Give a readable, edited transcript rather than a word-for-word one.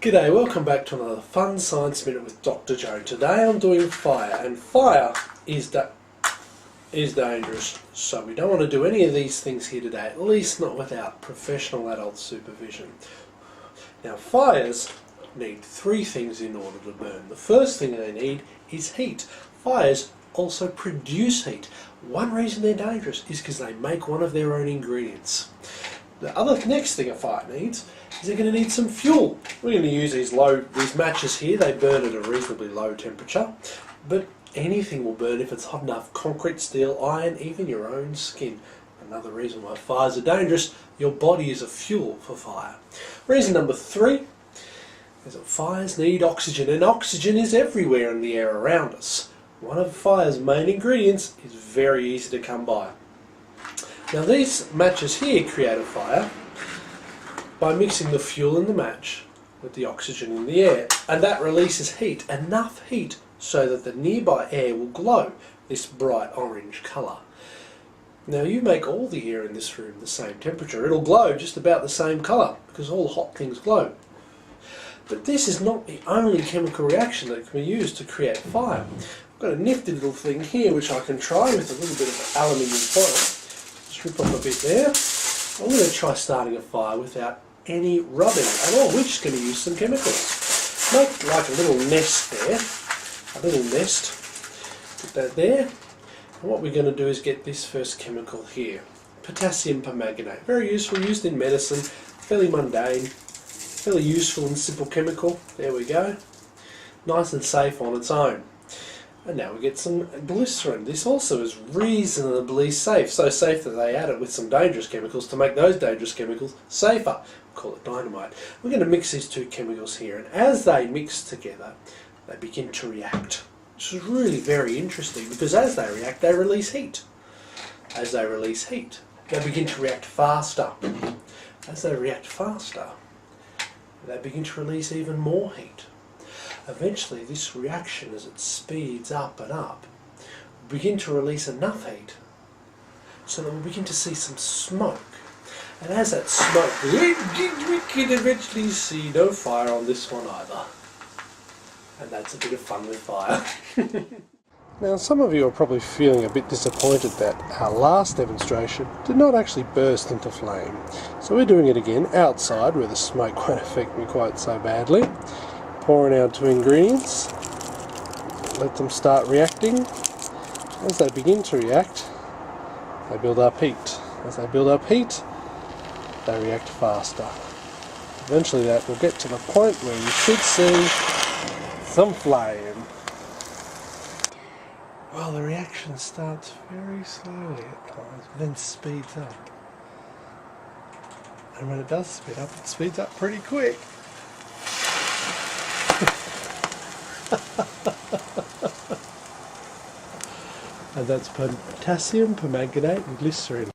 G'day, welcome back to another fun Science Minute with Dr. Joe. Today I'm doing fire, and fire is dangerous, so we don't want to do any of these things here today, at least not without professional adult supervision. Now, fires need three things in order to burn. The first thing they need is heat. Fires also produce heat. One reason they're dangerous is because they make one of their own ingredients. The next thing a fire needs is they're going to need some fuel. We're going to use these matches here. They burn at a reasonably low temperature, but anything will burn if it's hot enough. Concrete, steel, iron, even your own skin. Another reason why fires are dangerous, your body is a fuel for fire. Reason number 3 is that fires need oxygen, and oxygen is everywhere in the air around us. One of fire's main ingredients is very easy to come by. Now, these matches here create a fire by mixing the fuel in the match with the oxygen in the air, and that releases heat, enough heat so that the nearby air will glow this bright orange colour. Now, you make all the air in this room the same temperature, it'll glow just about the same colour because all hot things glow. But this is not the only chemical reaction that can be used to create fire. I've got a nifty little thing here which I can try with a little bit of aluminium foil. Just rip off a bit there. I'm going to try starting a fire without any rubbing at all. We're just going to use some chemicals. Make like a little nest there. A little nest. Put that there. And what we're going to do is get this first chemical here. Potassium permanganate. Very useful, used in medicine. Fairly mundane. Fairly useful and simple chemical. There we go. Nice and safe on its own. And now we get some glycerin. This also is reasonably safe. So safe that they add it with some dangerous chemicals to make those dangerous chemicals safer. We call it dynamite. We're going to mix these two chemicals here, and as they mix together, they begin to react. Which is really very interesting because as they react, they release heat. As they release heat, they begin to react faster. As they react faster, they begin to release even more heat. Eventually, this reaction, as it speeds up and up, will begin to release enough heat so that we'll begin to see some smoke. And as that smoke, we can eventually see no fire on this one either. And that's a bit of fun with fire. Now, some of you are probably feeling a bit disappointed that our last demonstration did not actually burst into flame. So we're doing it again outside where the smoke won't affect me quite so badly. Pouring our two ingredients, let them start reacting. As they begin to react, they build up heat. As they build up heat, they react faster. Eventually that will get to the point where you should see some flame. Well, the reaction starts very slowly at times, but then speeds up. And when it does speed up, it speeds up pretty quick. And that's potassium permanganate and glycerin.